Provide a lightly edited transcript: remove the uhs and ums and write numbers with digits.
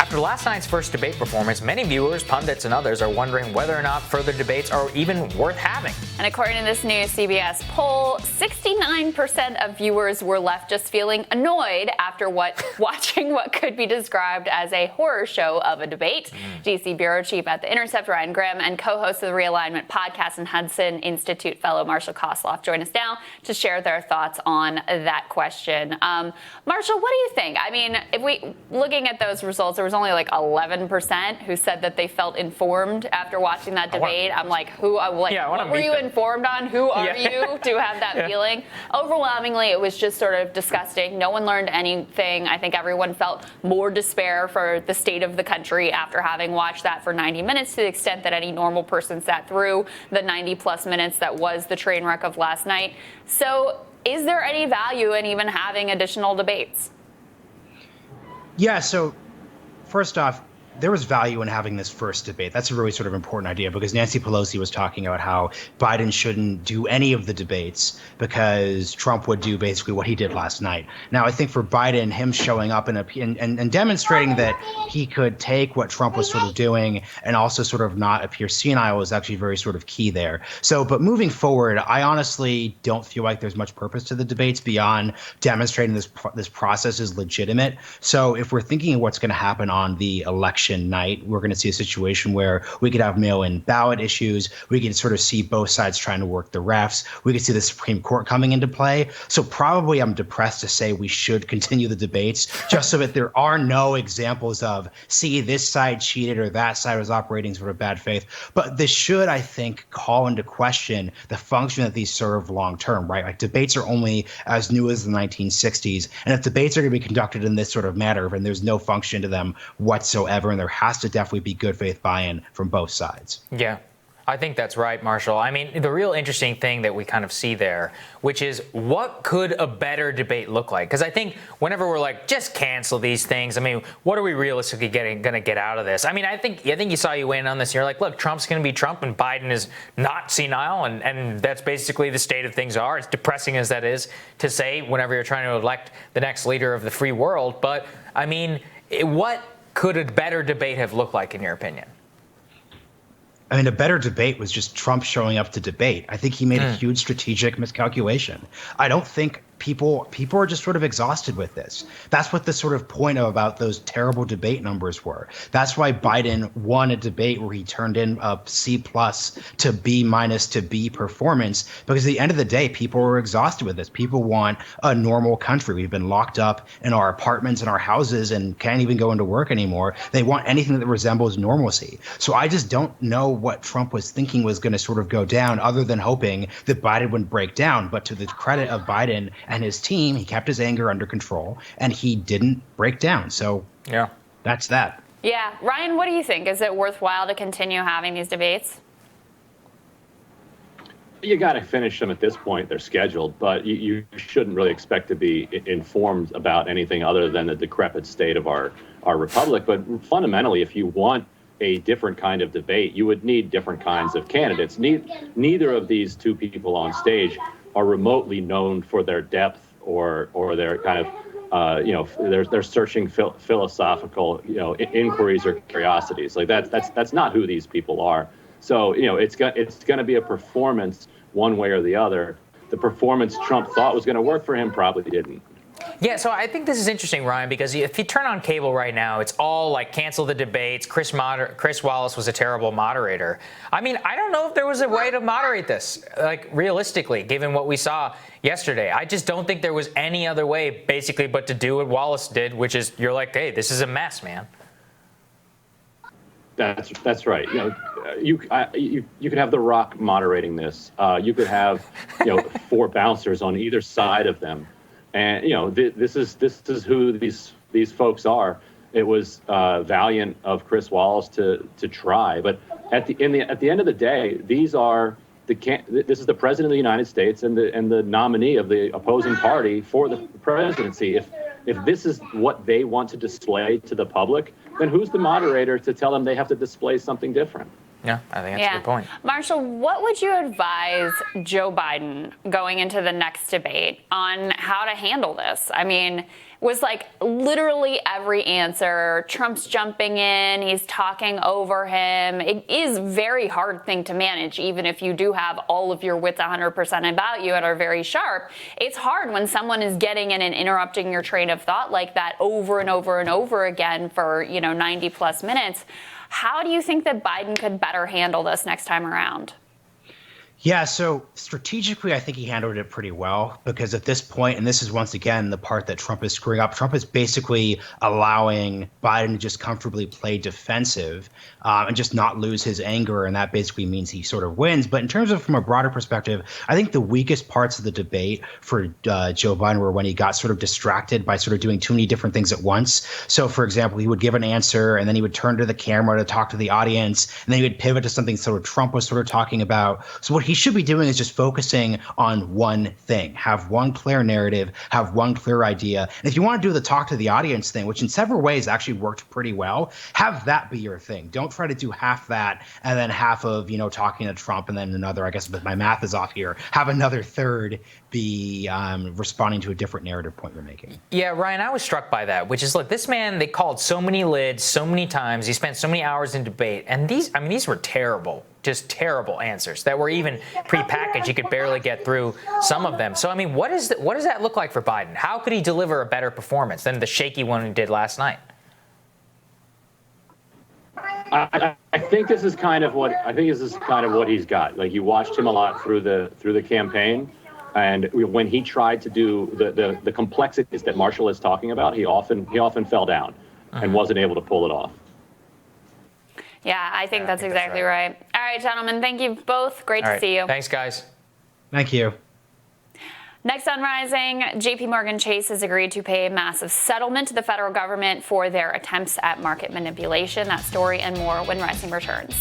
After last night's first debate performance, many viewers, pundits, and others are wondering whether or not further debates are even worth having. And according to this new CBS poll, 69% of viewers were left just feeling annoyed after watching what could be described as a horror show of a debate. DC Bureau Chief at The Intercept, Ryan Grimm, and co-host of the Realignment podcast and Hudson Institute fellow Marshall Kosloff join us now to share their thoughts on that question. Marshall, what do you think? I mean, if we looking at those results, there was only like 11% who said that they felt informed after watching that debate. I'm like, what were you informed on? Who are you to have that feeling? Overwhelmingly, it was just sort of disgusting. No one learned anything. I think everyone felt more despair for the state of the country after having watched that for 90 minutes, to the extent that any normal person sat through the 90 plus minutes that was the train wreck of last night. So is there any value in even having additional debates? Yeah, so first off, there was value in having this first debate. That's a really sort of important idea, because Nancy Pelosi was talking about how Biden shouldn't do any of the debates because Trump would do basically what he did last night. Now, I think for Biden, him showing up and demonstrating that he could take what Trump was sort of doing and also sort of not appear senile is actually very sort of key there. So, but moving forward, I honestly don't feel like there's much purpose to the debates beyond demonstrating this process is legitimate. So if we're thinking of what's going to happen on the election night, we're going to see a situation where we could have mail-in ballot issues. We could sort of see both sides trying to work the refs. We could see the Supreme Court coming into play. So probably I'm depressed to say we should continue the debates just so that there are no examples of, see, this side cheated or that side was operating sort of bad faith. But this should, I think, call into question the function that these serve long term, right? Like, debates are only as new as the 1960s. And if debates are going to be conducted in this sort of manner, and there's no function to them whatsoever, and there has to definitely be good faith buy-in from both sides. Yeah, I think that's right, Marshall. I mean, the real interesting thing that we kind of see there, which is what could a better debate look like? Because I think whenever we're like, just cancel these things, I mean, what are we realistically going to get out of this? I mean, I think you saw you in on this. You're like, look, Trump's going to be Trump and Biden is not senile. And that's basically the state of things are. It's depressing as that is to say whenever you're trying to elect the next leader of the free world. But, I mean, what could a better debate have looked like, in your opinion? I mean, a better debate was just Trump showing up to debate. I think he made a huge strategic miscalculation. I don't think people are just sort of exhausted with this. That's what the sort of point about those terrible debate numbers were. That's why Biden won a debate where he turned in a C+ to B- to B performance, because at the end of the day, people were exhausted with this. People want a normal country. We've been locked up in our apartments and our houses and can't even go into work anymore. They want anything that resembles normalcy. So I just don't know what Trump was thinking was going to sort of go down, other than hoping that Biden would break down. But to the credit of Biden and his team, he kept his anger under control and he didn't break down. So yeah, that's that. Yeah. Ryan, what do you think? Is it worthwhile to continue having these debates? You got to finish them at this point. They're scheduled, but you shouldn't really expect to be informed about anything other than the decrepit state of our republic. But fundamentally, if you want a different kind of debate, you would need different kinds of candidates. Neither of these two people on stage are remotely known for their depth or their kind of they're searching philosophical inquiries or curiosities. Like that's not who these people are. So it's going to be a performance one way or the other. The performance Trump thought was going to work for him probably didn't. Yeah, so I think this is interesting, Ryan, because if you turn on cable right now, it's all like cancel the debates. Chris Wallace was a terrible moderator. I mean, I don't know if there was a way to moderate this, like realistically, given what we saw yesterday. I just don't think there was any other way, basically, but to do what Wallace did, which is you're like, hey, this is a mess, man. That's right. You could have The Rock moderating this. You could have 4 bouncers on either side of them. And this is who these folks are. It was valiant of Chris Wallace to try, but at the end of the day, this is the president of the United States and the nominee of the opposing party for the presidency. If this is what they want to display to the public, then who's the moderator to tell them they have to display something different? Yeah, I think that's a good point. Marshall, what would you advise Joe Biden going into the next debate on how to handle this? I mean, was like literally every answer. Trump's jumping in, he's talking over him. It is a very hard thing to manage, even if you do have all of your wits 100% about you and are very sharp. It's hard when someone is getting in and interrupting your train of thought like that over and over and over again for, 90 plus minutes. How do you think that Biden could better handle this next time around? Yeah, so strategically, I think he handled it pretty well, because at this point, and this is once again the part that Trump is screwing up, Trump is basically allowing Biden to just comfortably play defensive and just not lose his anger. And that basically means he sort of wins. But in terms of from a broader perspective, I think the weakest parts of the debate for Joe Biden were when he got sort of distracted by sort of doing too many different things at once. So, for example, he would give an answer and then he would turn to the camera to talk to the audience, and then he would pivot to something sort of Trump was sort of talking about. So what he should be doing is just focusing on one thing, have one clear narrative, have one clear idea. And if you want to do the talk to the audience thing, which in several ways actually worked pretty well, have that be your thing. Don't try to do half that and then half of, talking to Trump and then another, I guess, but my math is off here, have another third be responding to a different narrative point you're making. Yeah, Ryan, I was struck by that, which is, look, this man, they called so many lids so many times. He spent so many hours in debate. And these were terrible, just terrible answers that were even prepackaged. You could barely get through some of them. So, what does that look like for Biden? How could he deliver a better performance than the shaky one he did last night? I think this is kind of what he's got. Like, you watched him a lot through the campaign. And when he tried to do the complexities that Marshall is talking about, he often fell down and wasn't able to pull it off. Yeah, I think that's exactly right. All right, gentlemen, thank you both. Great to see you. Thanks, guys. Thank you. Next on Rising, JP Morgan Chase has agreed to pay a massive settlement to the federal government for their attempts at market manipulation. That story and more when Rising returns.